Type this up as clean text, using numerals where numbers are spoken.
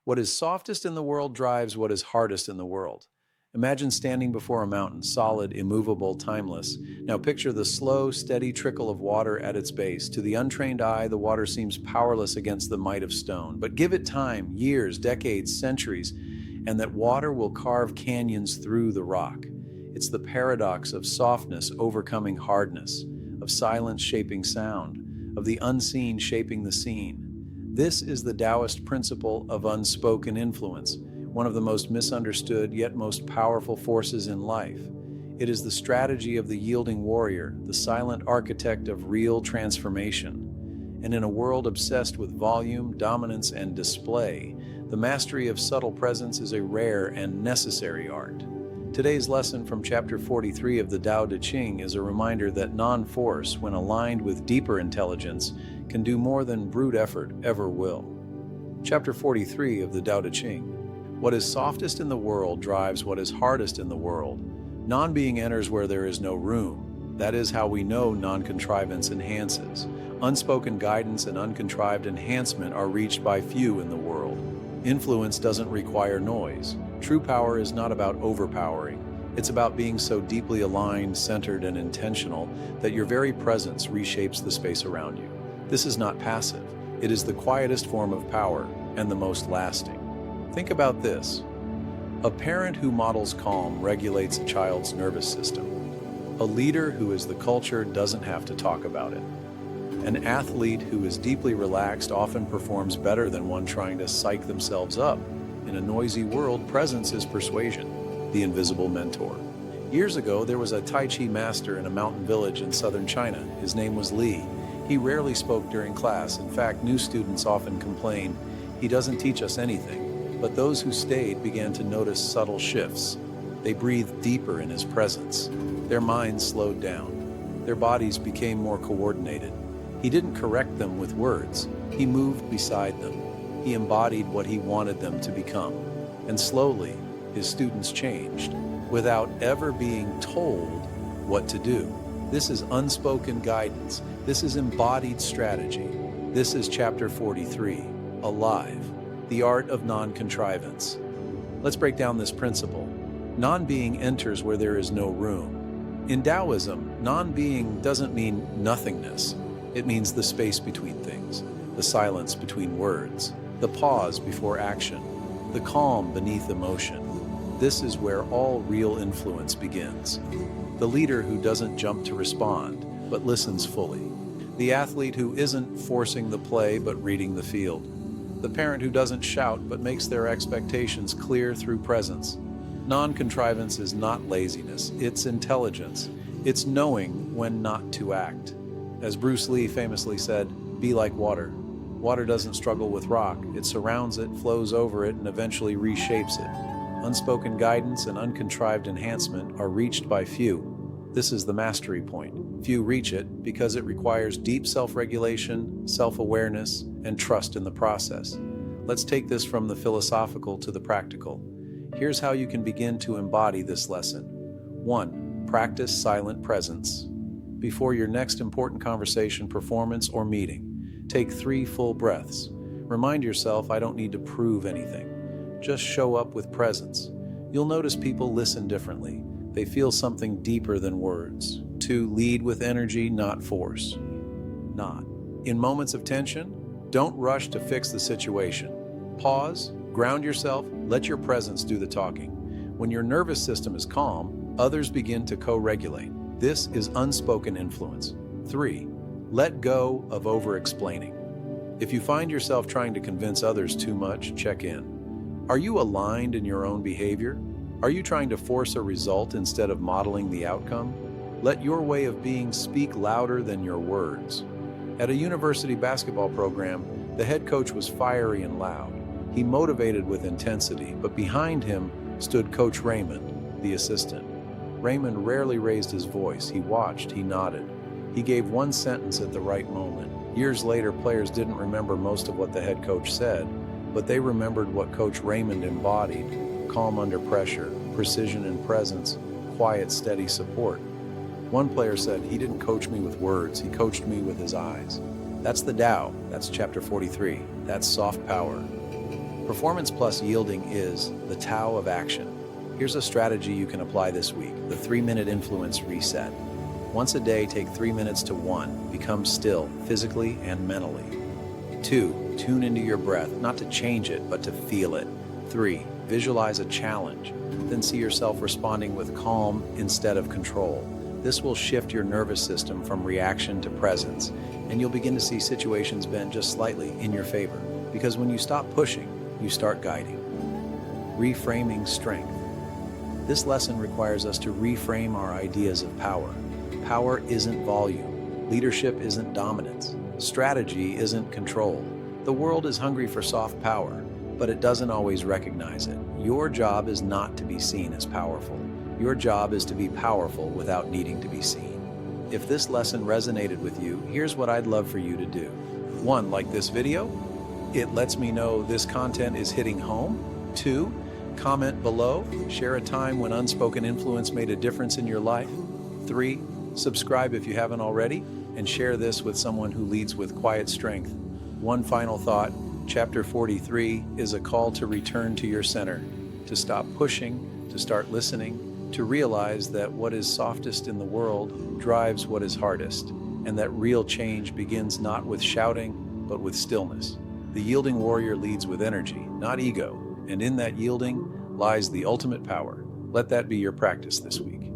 What is softest in the world drives what is hardest in the world. Imagine standing before a mountain, solid, immovable, timeless. Now picture the slow, steady trickle of water at its base. To the untrained eye, the water seems powerless against the might of stone. But give it time, years, decades, centuries, and that water will carve canyons through the rock. It's the paradox of softness overcoming hardness, of silence shaping sound, of the unseen shaping the seen. This is the Taoist principle of unspoken influence, one of the most misunderstood yet most powerful forces in life. It is the strategy of the yielding warrior, the silent architect of real transformation. And in a world obsessed with volume, dominance, and display, the mastery of subtle presence is a rare and necessary art. Today's lesson from chapter 43 of the Tao Te Ching is a reminder that non-force, when aligned with deeper intelligence, can do more than brute effort ever will. Chapter 43 of the Tao Te Ching. What is softest in the world drives what is hardest in the world. Non-being enters where there is no room. That is how we know non-contrivance enhances. Unspoken guidance and uncontrived enhancement are reached by few in the world. Influence doesn't require noise. True power is not about overpowering. It's about being so deeply aligned, centered, and intentional that your very presence reshapes the space around you. This is not passive. It is the quietest form of power and the most lasting. Think about this. A parent who models calm regulates a child's nervous system. A leader who is the culture doesn't have to talk about it. An athlete who is deeply relaxed often performs better than one trying to psych themselves up. In a noisy world, presence is persuasion, the invisible mentor. Years ago, there was a Tai Chi master in a mountain village in southern China. His name was Li. He rarely spoke during class. In fact, new students often complained, "He doesn't teach us anything." But those who stayed began to notice subtle shifts. They breathed deeper in his presence. Their minds slowed down. Their bodies became more coordinated. He didn't correct them with words. He moved beside them. He embodied what he wanted them to become. And slowly, his students changed, without ever being told what to do. This is unspoken guidance. This is embodied strategy. This is chapter 43, Alive, the art of non-contrivance. Let's break down this principle. Non-being enters where there is no room. In Taoism, non-being doesn't mean nothingness. It means the space between things, the silence between words, the pause before action, the calm beneath emotion. This is where all real influence begins. The leader who doesn't jump to respond, but listens fully. The athlete who isn't forcing the play, but reading the field. The parent who doesn't shout, but makes their expectations clear through presence. Non-contrivance is not laziness, it's intelligence. It's knowing when not to act. As Bruce Lee famously said, "Be like water." Water doesn't struggle with rock. It surrounds it, flows over it, and eventually reshapes it. Unspoken guidance and uncontrived enhancement are reached by few. This is the mastery point. Few reach it because it requires deep self-regulation, self-awareness, and trust in the process. Let's take this from the philosophical to the practical. Here's how you can begin to embody this lesson. 1. Practice silent presence. Before your next important conversation, performance, or meeting, take 3 full breaths. Remind yourself, I don't need to prove anything. Just show up with presence. You'll notice people listen differently. They feel something deeper than words. 2. Lead with energy, not force. Not. In moments of tension, don't rush to fix the situation. Pause, ground yourself, let your presence do the talking. When your nervous system is calm, others begin to co-regulate. This is unspoken influence. 3. Let go of over-explaining. If you find yourself trying to convince others too much, check in. Are you aligned in your own behavior? Are you trying to force a result instead of modeling the outcome? Let your way of being speak louder than your words. At a university basketball program, the head coach was fiery and loud. He motivated with intensity, but behind him stood Coach Raymond, the assistant. Raymond rarely raised his voice. He watched, he nodded. He gave one sentence at the right moment. Years later, players didn't remember most of what the head coach said, but they remembered what Coach Raymond embodied: calm under pressure, precision in presence, quiet, steady support. One player said, "He didn't coach me with words, he coached me with his eyes." That's the Tao. That's chapter 43. That's soft power. Performance plus yielding is the Tao of action. Here's a strategy you can apply this week: the 3-minute influence reset. Once a day, take 3 minutes to 1. Become still, physically and mentally. 2. Tune into your breath, not to change it, but to feel it. 3. Visualize a challenge. Then see yourself responding with calm instead of control. This will shift your nervous system from reaction to presence, and you'll begin to see situations bend just slightly in your favor. Because when you stop pushing, you start guiding. Reframing strength. This lesson requires us to reframe our ideas of power. Power isn't volume. Leadership isn't dominance. Strategy isn't control. The world is hungry for soft power, but it doesn't always recognize it. Your job is not to be seen as powerful. Your job is to be powerful without needing to be seen. If this lesson resonated with you, here's what I'd love for you to do. 1. Like this video. It lets me know this content is hitting home. 2. Comment below. Share a time when unspoken influence made a difference in your life. 3. Subscribe if you haven't already, and share this with someone who leads with quiet strength. One final thought. Chapter 43 is a call to return to your center, to stop pushing, to start listening, to realize that what is softest in the world drives what is hardest, and that real change begins not with shouting, but with stillness. The yielding warrior leads with energy, not ego, and in that yielding lies the ultimate power. Let that be your practice this week.